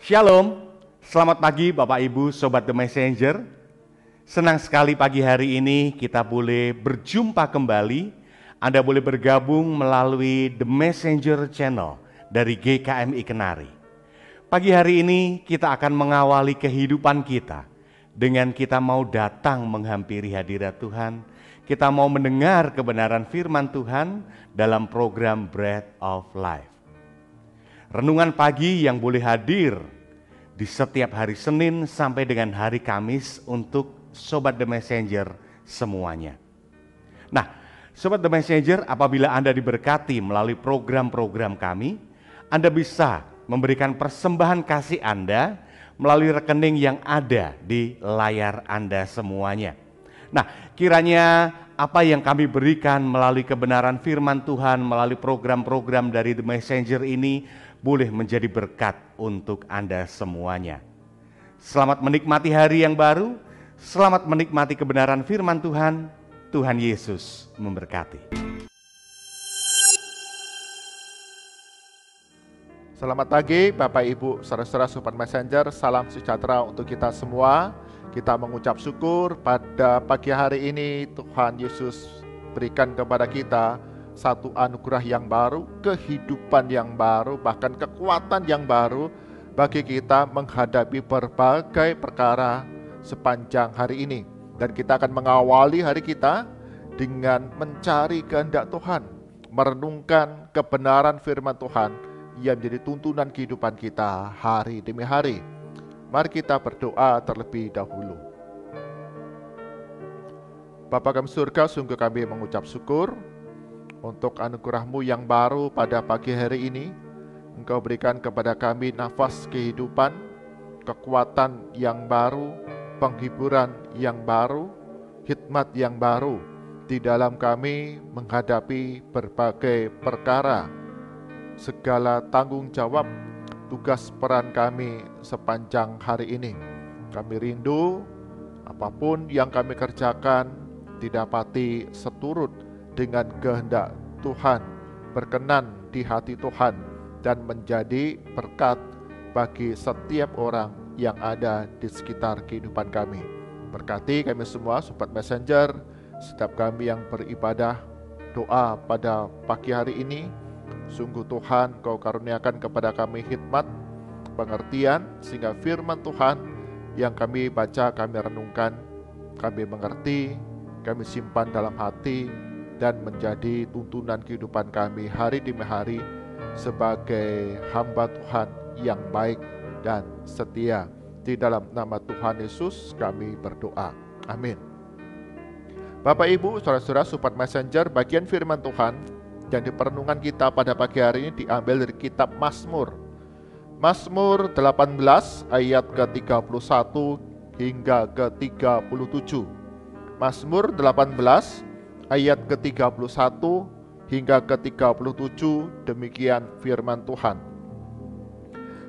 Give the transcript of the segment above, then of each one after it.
Shalom, selamat pagi Bapak Ibu Sobat The Messenger. Senang sekali pagi hari ini kita boleh berjumpa kembali. Anda boleh bergabung melalui The Messenger Channel dari GKMI Kenari. Pagi hari ini kita akan mengawali kehidupan kita dengan kita mau datang menghampiri hadirat Tuhan. Kita mau mendengar kebenaran firman Tuhan dalam program Bread of Life. Renungan pagi yang boleh hadir di setiap hari Senin sampai dengan hari Kamis untuk Sobat The Messenger semuanya. Nah, Sobat The Messenger, apabila Anda diberkati melalui program-program kami, Anda bisa memberikan persembahan kasih Anda melalui rekening yang ada di layar Anda semuanya. Nah, kiranya apa yang kami berikan melalui kebenaran firman Tuhan, melalui program-program dari The Messenger ini boleh menjadi berkat untuk Anda semuanya. Selamat menikmati hari yang baru, selamat menikmati kebenaran firman Tuhan. Tuhan Yesus memberkati. Selamat pagi Bapak Ibu, saudara-saudara Sobat Messenger, salam sejahtera untuk kita semua. Kita mengucap syukur pada pagi hari ini Tuhan Yesus berikan kepada kita satu anugerah yang baru, kehidupan yang baru, bahkan kekuatan yang baru bagi kita menghadapi berbagai perkara sepanjang hari ini. Dan kita akan mengawali hari kita dengan mencari kehendak Tuhan, merenungkan kebenaran firman Tuhan yang menjadi tuntunan kehidupan kita hari demi hari. Mari kita berdoa terlebih dahulu. Bapa kami surga, sungguh kami mengucap syukur untuk anugerah-Mu yang baru pada pagi hari ini. Engkau berikan kepada kami nafas kehidupan, kekuatan yang baru, penghiburan yang baru, hikmat yang baru di dalam kami menghadapi berbagai perkara, segala tanggung jawab, tugas peran kami sepanjang hari ini. Kami rindu apapun yang kami kerjakan didapati seturut dengan kehendak Tuhan, berkenan di hati Tuhan, dan menjadi berkat bagi setiap orang yang ada di sekitar kehidupan kami. Berkati kami semua Sobat Messenger, setiap kami yang beribadah doa pada pagi hari ini. Sungguh Tuhan, Kau karuniakan kepada kami hikmat, pengertian, sehingga firman Tuhan yang kami baca, kami renungkan, kami mengerti, kami simpan dalam hati, dan menjadi tuntunan kehidupan kami hari demi hari sebagai hamba Tuhan yang baik dan setia. Di dalam nama Tuhan Yesus kami berdoa. Amin. Bapak Ibu, saudara-saudara Sobat Messenger, bagian firman Tuhan yang di perenungan kita pada pagi hari ini diambil dari kitab Mazmur. Mazmur 18 ayat ke-31 hingga ke-37. Mazmur 18 ayat ke-31 hingga ke-37, demikian firman Tuhan.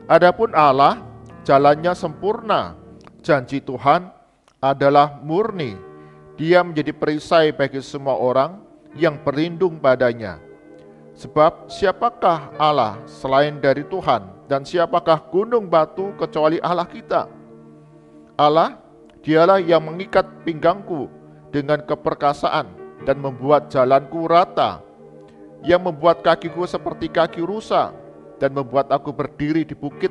Adapun Allah, jalannya sempurna, janji Tuhan adalah murni. Dia menjadi perisai bagi semua orang yang berlindung padanya. Sebab siapakah Allah selain dari Tuhan, dan siapakah gunung batu kecuali Allah kita? Allah, Dialah yang mengikat pinggangku dengan keperkasaan dan membuat jalanku rata, yang membuat kakiku seperti kaki rusa dan membuat aku berdiri di bukit,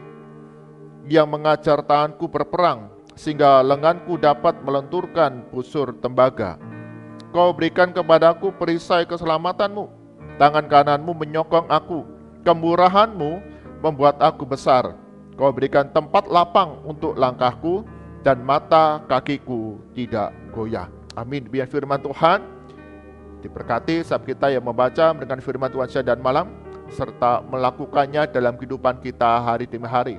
yang mengajar tanganku berperang sehingga lenganku dapat melenturkan busur tembaga. Kau berikan kepadaku perisai keselamatanmu, tangan kananmu menyokong aku, kemurahanmu membuat aku besar. Kau berikan tempat lapang untuk langkahku, dan mata kakiku tidak goyah. Amin. Biar firman Tuhan diberkati saat kita yang membaca dengan firman Tuhan siang dan malam, serta melakukannya dalam kehidupan kita hari demi hari.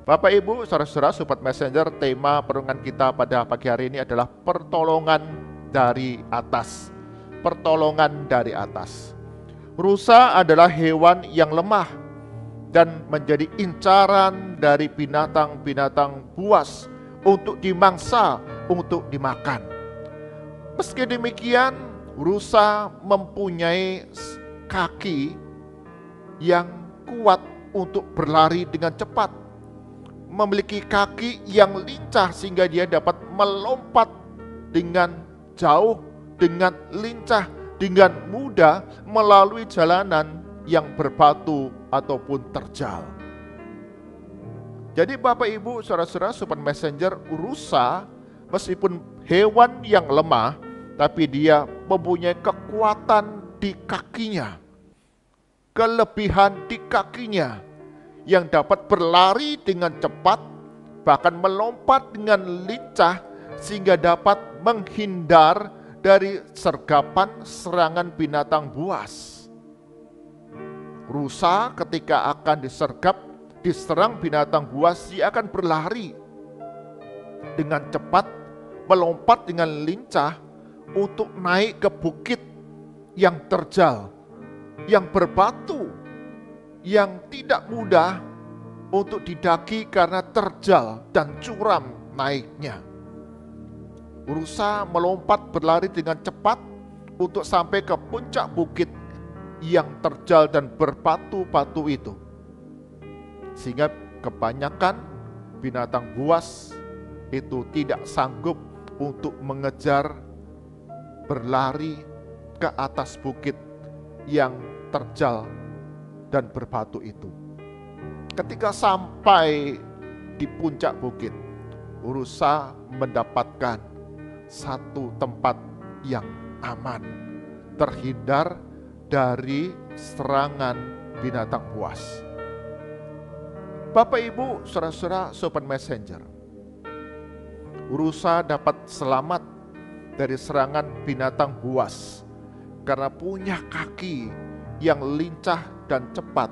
Bapak Ibu, saudara-saudara Sobat Messenger, tema perenungan kita pada pagi hari ini adalah pertolongan dari atas. Pertolongan dari atas. Rusa adalah hewan yang lemah dan menjadi incaran dari binatang-binatang buas untuk dimangsa, untuk dimakan. Meski demikian, rusa mempunyai kaki yang kuat untuk berlari dengan cepat, memiliki kaki yang lincah sehingga dia dapat melompat dengan jauh, dengan lincah, dengan mudah melalui jalanan yang berbatu ataupun terjal. Jadi Bapak Ibu, saudara-saudara, Sobat Messenger, rusa meskipun hewan yang lemah, tapi dia mempunyai kekuatan di kakinya, kelebihan di kakinya, yang dapat berlari dengan cepat, bahkan melompat dengan lincah, sehingga dapat menghindar dari sergapan serangan binatang buas. Rusa ketika akan diserang binatang buas, dia akan berlari dengan cepat, melompat dengan lincah untuk naik ke bukit yang terjal, yang berbatu, yang tidak mudah untuk didaki karena terjal dan curam naiknya. Rusa melompat berlari dengan cepat untuk sampai ke puncak bukit yang terjal dan berbatu-batu itu. Sehingga kebanyakan binatang buas itu tidak sanggup untuk mengejar, berlari ke atas bukit yang terjal dan berbatu itu. Ketika sampai di puncak bukit, rusa mendapatkan satu tempat yang aman, terhindar dari serangan binatang buas. Bapak Ibu, saudara-saudara, Sobat Messenger, rusa dapat selamat dari serangan binatang buas karena punya kaki yang lincah dan cepat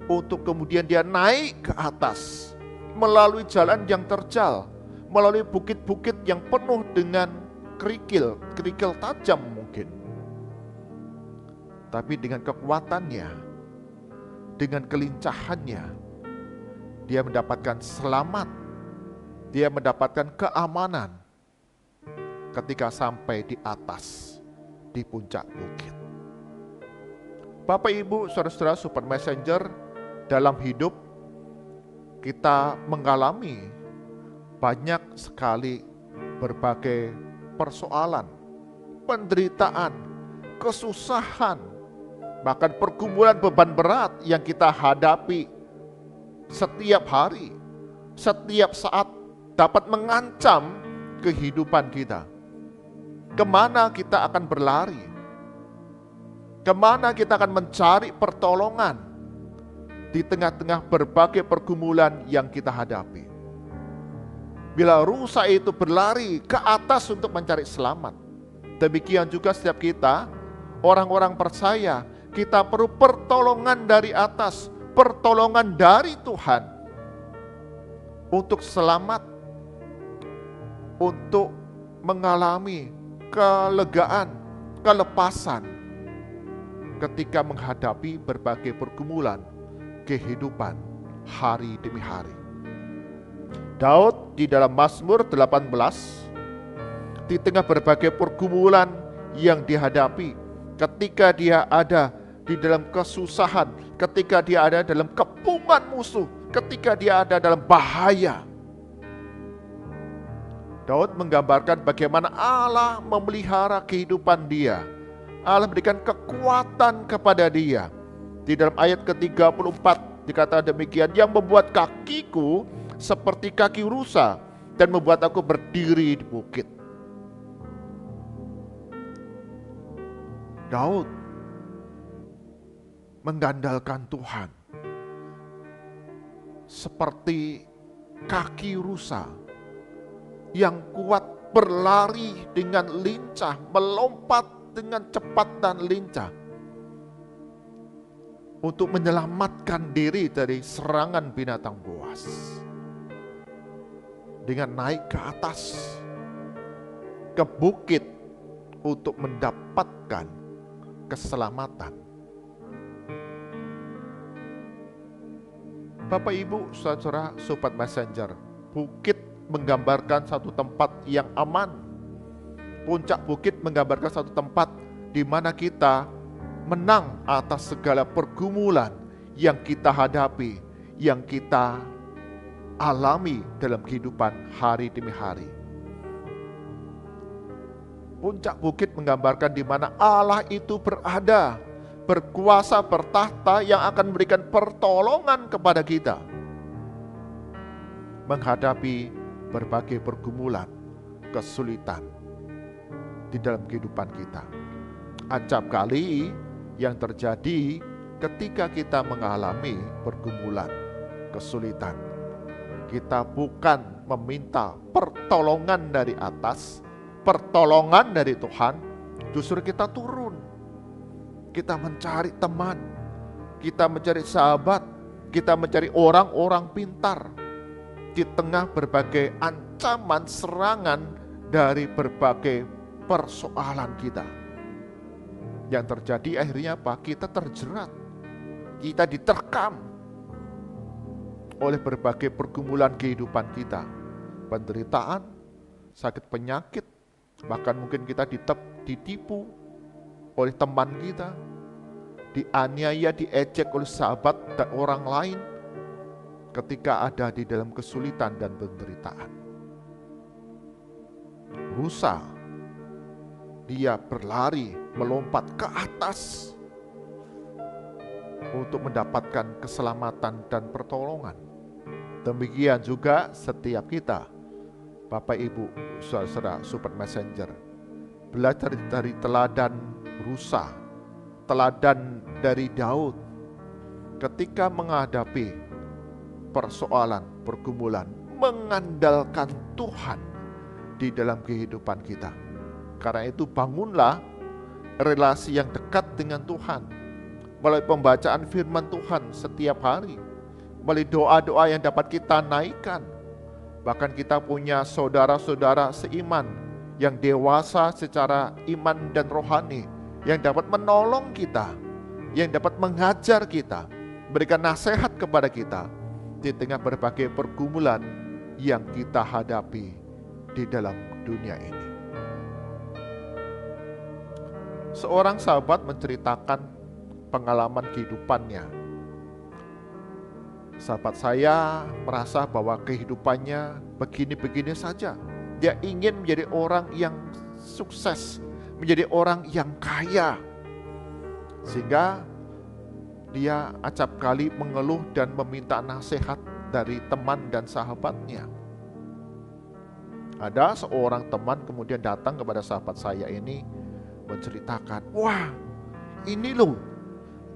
untuk kemudian dia naik ke atas melalui jalan yang terjal, melalui bukit-bukit yang penuh dengan kerikil tajam mungkin. Tapi dengan kekuatannya, dengan kelincahannya, dia mendapatkan selamat, dia mendapatkan keamanan ketika sampai di atas, di puncak bukit. Bapak Ibu, saudara-saudara, Sobat Messenger, dalam hidup kita mengalami banyak sekali berbagai persoalan, penderitaan, kesusahan, bahkan pergumulan beban berat yang kita hadapi setiap hari, setiap saat dapat mengancam kehidupan kita. Kemana kita akan berlari? Kemana kita akan mencari pertolongan di tengah-tengah berbagai pergumulan yang kita hadapi? Bila rusa itu berlari ke atas untuk mencari selamat, demikian juga setiap kita, orang-orang percaya, kita perlu pertolongan dari atas, pertolongan dari Tuhan untuk selamat, untuk mengalami kelegaan, kelepasan ketika menghadapi berbagai pergumulan kehidupan hari demi hari. Daud di dalam Mazmur 18, di tengah berbagai pergumulan yang dihadapi, ketika dia ada di dalam kesusahan, ketika dia ada dalam kepungan musuh, ketika dia ada dalam bahaya, Daud menggambarkan bagaimana Allah memelihara kehidupan dia. Allah memberikan kekuatan kepada dia. Di dalam ayat ke-34 dikatakan demikian, yang membuat kakiku seperti kaki rusa dan membuat aku berdiri di bukit. Daud mengandalkan Tuhan seperti kaki rusa yang kuat berlari dengan lincah, melompat dengan cepat dan lincah untuk menyelamatkan diri dari serangan binatang buas. Dengan naik ke atas, ke bukit untuk mendapatkan keselamatan. Bapak Ibu, saudara, Sobat Messenger, bukit menggambarkan satu tempat yang aman. Puncak bukit menggambarkan satu tempat di mana kita menang atas segala pergumulan yang kita hadapi, yang kita alami dalam kehidupan hari demi hari. Puncak bukit menggambarkan di mana Allah itu berada, berkuasa, bertahta, yang akan memberikan pertolongan kepada kita menghadapi berbagai pergumulan, kesulitan di dalam kehidupan kita. Acap kali yang terjadi ketika kita mengalami pergumulan, kesulitan, kita bukan meminta pertolongan dari atas, pertolongan dari Tuhan, justru kita turun. Kita mencari teman, kita mencari sahabat, kita mencari orang-orang pintar di tengah berbagai ancaman, serangan dari berbagai persoalan kita. Yang terjadi akhirnya apa? Kita terjerat, kita diterkam oleh berbagai pergumulan kehidupan kita, penderitaan, sakit penyakit, bahkan mungkin kita ditipu oleh teman kita, dianiaya, diejek oleh sahabat dan orang lain ketika ada di dalam kesulitan dan penderitaan. Rusa, dia berlari, melompat ke atas untuk mendapatkan keselamatan dan pertolongan. Demikian juga setiap kita, Bapak Ibu, saudara Super Messenger, belajar dari teladan rusa, teladan dari Daud ketika menghadapi persoalan, pergumulan, mengandalkan Tuhan di dalam kehidupan kita. Karena itu bangunlah relasi yang dekat dengan Tuhan melalui pembacaan firman Tuhan setiap hari, melalui doa-doa yang dapat kita naikkan. Bahkan kita punya saudara-saudara seiman yang dewasa secara iman dan rohani, yang dapat menolong kita, yang dapat mengajar kita, berikan nasihat kepada kita di tengah berbagai pergumulan yang kita hadapi di dalam dunia ini. Seorang sahabat menceritakan pengalaman kehidupannya. Sahabat saya merasa bahwa kehidupannya begini-begini saja. Dia ingin menjadi orang yang sukses, menjadi orang yang kaya. Sehingga dia acap kali mengeluh dan meminta nasihat dari teman dan sahabatnya. Ada seorang teman kemudian datang kepada sahabat saya ini menceritakan, wah ini loh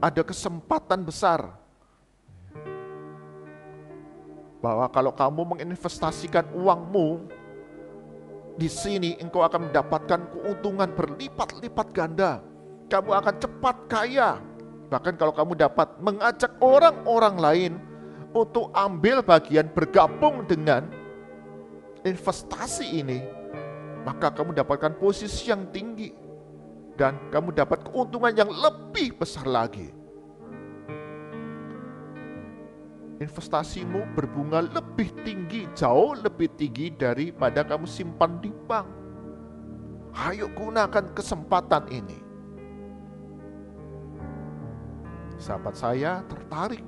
ada kesempatan besar bahwa kalau kamu menginvestasikan uangmu di sini, engkau akan mendapatkan keuntungan berlipat-lipat ganda. Kamu akan cepat kaya. Bahkan kalau kamu dapat mengajak orang-orang lain untuk ambil bagian, bergabung dengan investasi ini, maka kamu dapatkan posisi yang tinggi dan kamu dapat keuntungan yang lebih besar lagi. Investasimu berbunga lebih tinggi, jauh lebih tinggi daripada kamu simpan di bank. Ayo gunakan kesempatan ini. Sahabat saya tertarik,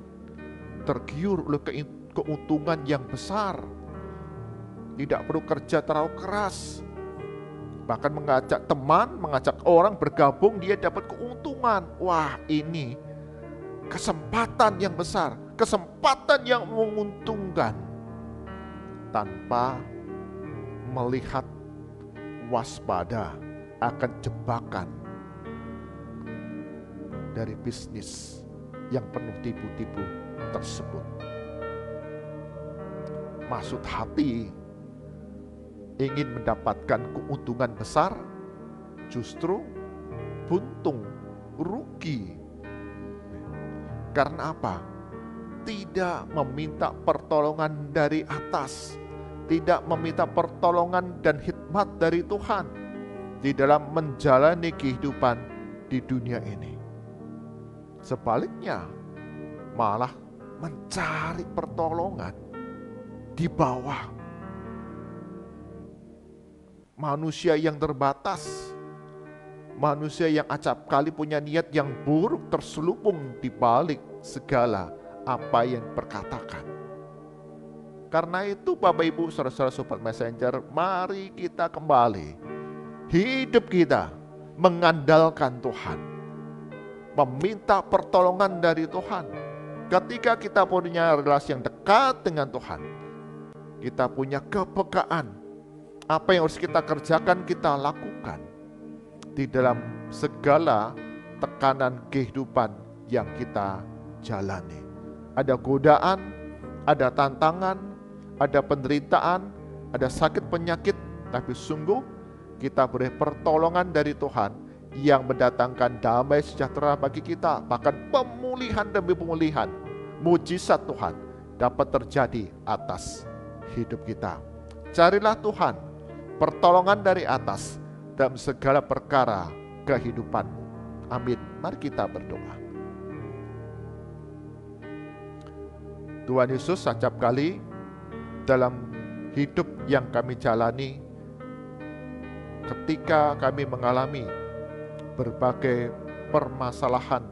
tergiur oleh keuntungan yang besar. Tidak perlu kerja terlalu keras. Bahkan mengajak teman, mengajak orang bergabung, dia dapat keuntungan. Wah, ini kesempatan yang besar, kesempatan yang menguntungkan. Tanpa melihat waspada akan jebakan dari bisnis yang penuh tipu-tipu tersebut. Maksud hati ingin mendapatkan keuntungan besar, justru buntung, rugi. Karena apa? Tidak meminta pertolongan dari atas, tidak meminta pertolongan dan hikmat dari Tuhan di dalam menjalani kehidupan di dunia ini. Sebaliknya, malah mencari pertolongan di bawah manusia yang terbatas, manusia yang acap kali punya niat yang buruk terselubung di balik segala apa yang perkatakan. Karena itu Bapak Ibu saudara-saudara Sobat Messenger, mari kita kembali hidup kita mengandalkan Tuhan, meminta pertolongan dari Tuhan. Ketika kita punya relasi yang dekat dengan Tuhan, kita punya kepekaan, apa yang harus kita kerjakan kita lakukan di dalam segala tekanan kehidupan yang kita jalani. Ada godaan, ada tantangan, ada penderitaan, ada sakit penyakit, tapi sungguh kita beri pertolongan dari Tuhan yang mendatangkan damai sejahtera bagi kita. Bahkan pemulihan demi pemulihan, mujizat Tuhan dapat terjadi atas hidup kita. Carilah Tuhan, pertolongan dari atas dalam segala perkara kehidupanmu. Amin. Mari kita berdoa. Tuhan Yesus, setiap kali dalam hidup yang kami jalani, ketika kami mengalami berbagai permasalahan,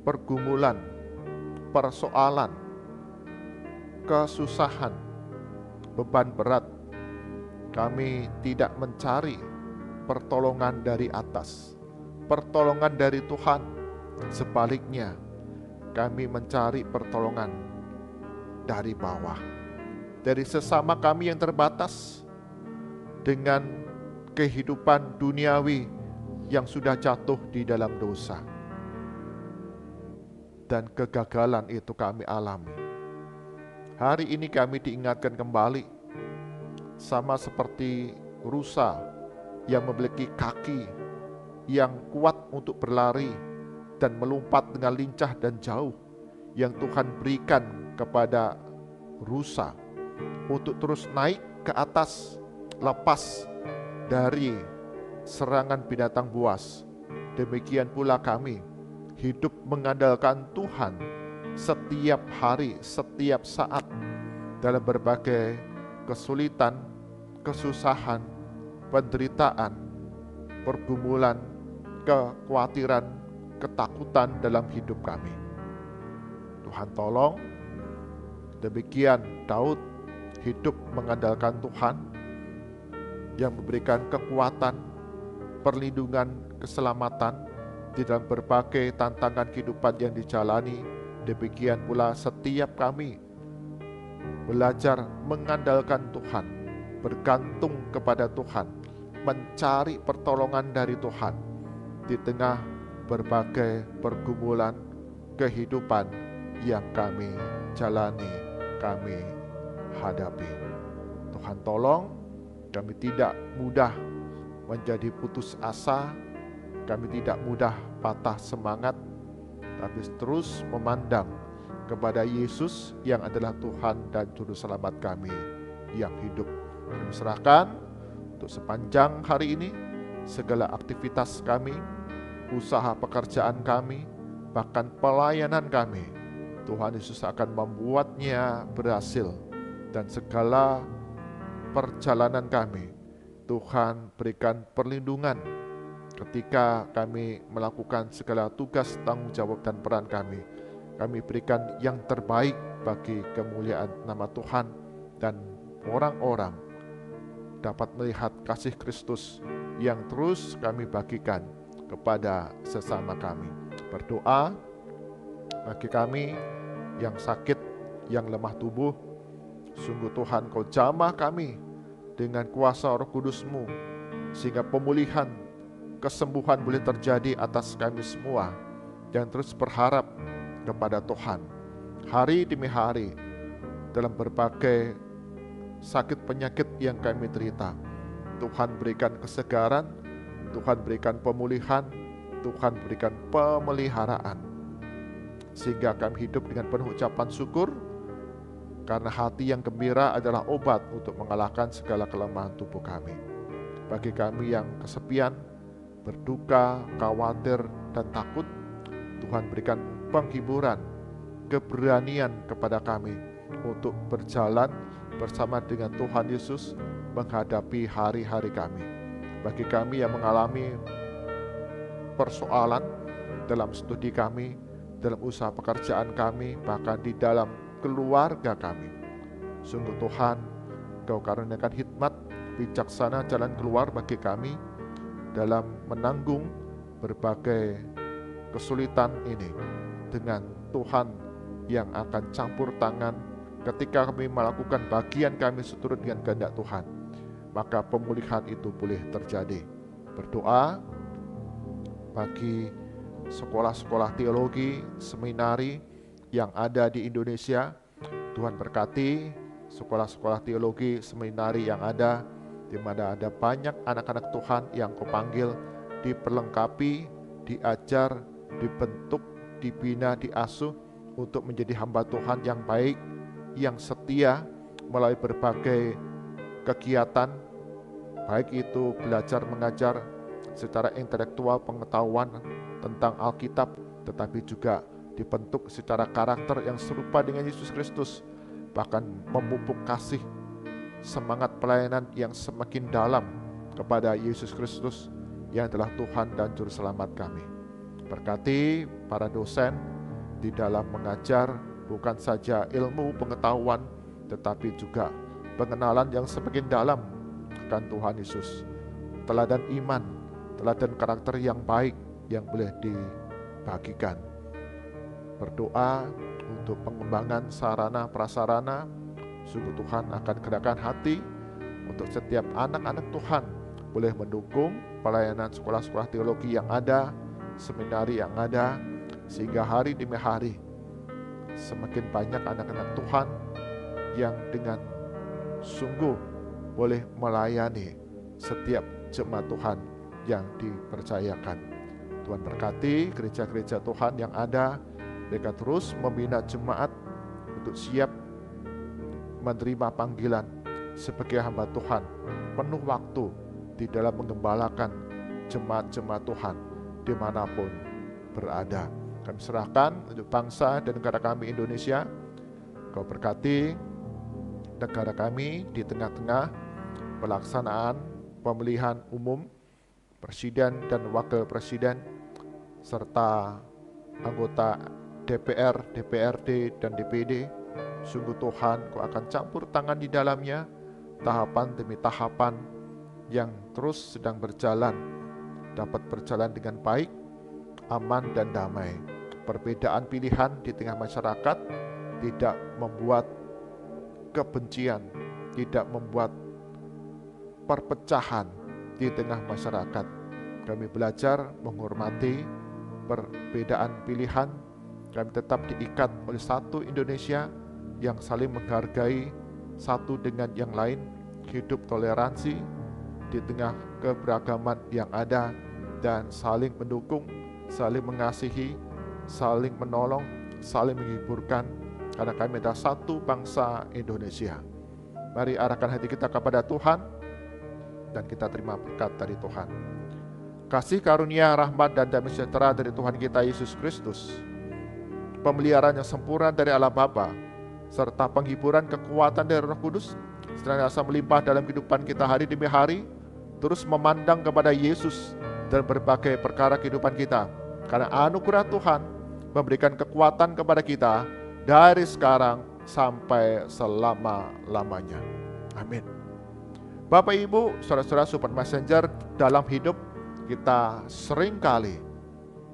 pergumulan, persoalan, kesusahan, beban berat, kami tidak mencari pertolongan dari atas, pertolongan dari Tuhan. Sebaliknya, kami mencari pertolongan dari bawah, dari sesama kami yang terbatas dengan kehidupan duniawi yang sudah jatuh di dalam dosa. Dan kegagalan itu kami alami. Hari ini kami diingatkan kembali, sama seperti rusa yang memiliki kaki yang kuat untuk berlari dan melompat dengan lincah dan jauh, yang Tuhan berikan kepada rusa untuk terus naik ke atas, lepas dari serangan binatang buas. Demikian pula kami hidup mengandalkan Tuhan setiap hari, setiap saat dalam berbagai kesulitan, kesusahan, penderitaan, pergumulan, kekhawatiran, ketakutan dalam hidup kami. Tuhan tolong. Demikian Daud hidup mengandalkan Tuhan yang memberikan kekuatan, perlindungan, keselamatan di dalam berbagai tantangan kehidupan yang dijalani. Demikian pula setiap kami belajar mengandalkan Tuhan, bergantung kepada Tuhan, mencari pertolongan dari Tuhan di tengah berbagai pergumulan kehidupan yang kami jalani, kami hadapi. Tuhan tolong kami tidak mudah menjadi putus asa, kami tidak mudah patah semangat, tapi terus memandang kepada Yesus yang adalah Tuhan dan Juru Selamat kami yang hidup. Kami serahkan untuk sepanjang hari ini segala aktivitas kami, usaha pekerjaan kami, bahkan pelayanan kami. Tuhan Yesus akan membuatnya berhasil, dan segala perjalanan kami Tuhan berikan perlindungan ketika kami melakukan segala tugas, tanggung jawab dan peran kami. Kami berikan yang terbaik bagi kemuliaan nama Tuhan, dan orang-orang dapat melihat kasih Kristus yang terus kami bagikan kepada sesama kami. Berdoa bagi kami yang sakit, yang lemah tubuh. Sungguh Tuhan, Kau jamah kami dengan kuasa Roh Kudus-Mu, sehingga pemulihan, kesembuhan boleh terjadi atas kami semua yang terus berharap kepada Tuhan hari demi hari dalam berbagai sakit penyakit yang kami derita. Tuhan berikan kesegaran, Tuhan berikan pemulihan, Tuhan berikan pemeliharaan, sehingga kami hidup dengan penuh ucapan syukur, karena hati yang gembira adalah obat untuk mengalahkan segala kelemahan tubuh kami. Bagi kami yang kesepian, berduka, khawatir, dan takut, Tuhan berikan penghiburan, keberanian kepada kami untuk berjalan bersama dengan Tuhan Yesus menghadapi hari-hari kami. Bagi kami yang mengalami persoalan dalam studi kami, dalam usaha pekerjaan kami, bahkan di dalam keluarga kami. Sungguh Tuhan, Engkau karuniakan hikmat bijaksana jalan keluar bagi kami dalam menanggung berbagai kesulitan ini, dengan Tuhan yang akan campur tangan ketika kami melakukan bagian kami seturut dengan kehendak Tuhan, maka pemulihan itu boleh terjadi. Berdoa bagi sekolah-sekolah teologi, seminari yang ada di Indonesia. Tuhan berkati sekolah-sekolah teologi, seminari yang ada, di mana ada banyak anak-anak Tuhan yang Kau panggil, diperlengkapi, diajar, dibentuk, dibina, diasuh untuk menjadi hamba Tuhan yang baik, yang setia melalui berbagai kegiatan, baik itu belajar mengajar secara intelektual, pengetahuan tentang Alkitab, tetapi juga dibentuk secara karakter yang serupa dengan Yesus Kristus, bahkan memupuk kasih, semangat pelayanan yang semakin dalam kepada Yesus Kristus yang adalah Tuhan dan Juru Selamat kami. Berkati para dosen di dalam mengajar, bukan saja ilmu pengetahuan, tetapi juga pengenalan yang semakin dalam akan Tuhan Yesus, teladan iman, teladan karakter yang baik yang boleh dibagikan. Berdoa untuk pengembangan sarana prasarana. Sungguh Tuhan akan gerakkan hati untuk setiap anak-anak Tuhan boleh mendukung pelayanan sekolah-sekolah teologi yang ada, seminari yang ada, sehingga hari demi hari semakin banyak anak-anak Tuhan yang dengan sungguh boleh melayani setiap jemaat Tuhan yang dipercayakan. Tuhan berkati gereja-gereja Tuhan yang ada, mereka terus membina jemaat untuk siap menerima panggilan sebagai hamba Tuhan, penuh waktu di dalam mengembalakan jemaat-jemaat Tuhan dimanapun berada. Kami serahkan untuk bangsa dan negara kami Indonesia. Kau berkati negara kami di tengah-tengah pelaksanaan pemilihan umum presiden dan wakil presiden serta anggota DPR, DPRD, dan DPD. Sungguh Tuhan, Kau akan campur tangan di dalamnya, tahapan demi tahapan yang terus sedang berjalan, dapat berjalan dengan baik, aman, dan damai. Perbedaan pilihan di tengah masyarakat tidak membuat kebencian, tidak membuat perpecahan di tengah masyarakat. Kami belajar menghormati perbedaan pilihan. Kami tetap diikat oleh satu Indonesia yang saling menghargai satu dengan yang lain, hidup toleransi di tengah keberagaman yang ada, dan saling mendukung, saling mengasihi, saling menolong, saling menghiburkan, karena kami adalah satu bangsa Indonesia. Mari arahkan hati kita kepada Tuhan dan kita terima berkat dari Tuhan. Kasih karunia, rahmat, dan damai sejahtera dari Tuhan kita Yesus Kristus, pemeliharaan yang sempurna dari Allah Bapa, serta penghiburan kekuatan dari Roh Kudus senantiasa melimpah dalam kehidupan kita hari demi hari, terus memandang kepada Yesus dan berbagai perkara kehidupan kita, karena anugerah Tuhan memberikan kekuatan kepada kita dari sekarang sampai selama-lamanya. Amin. Bapak Ibu, saudara-saudara Sobat Messenger, dalam hidup kita seringkali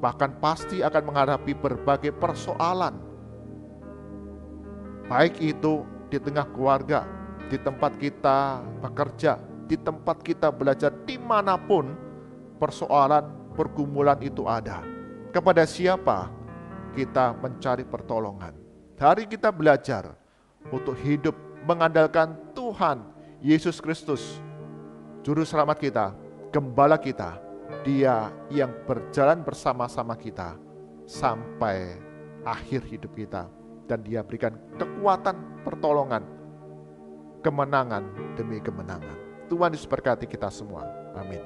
bahkan pasti akan menghadapi berbagai persoalan, baik itu di tengah keluarga, di tempat kita bekerja, di tempat kita belajar, dimanapun persoalan, pergumulan itu ada. Kepada siapa kita mencari pertolongan? Hari kita belajar untuk hidup mengandalkan Tuhan Yesus Kristus, Juru Selamat kita, Gembala kita. Dia yang berjalan bersama-sama kita sampai akhir hidup kita, dan Dia berikan kekuatan, pertolongan, kemenangan demi kemenangan. Tuhan Yesus berkati kita semua. Amin.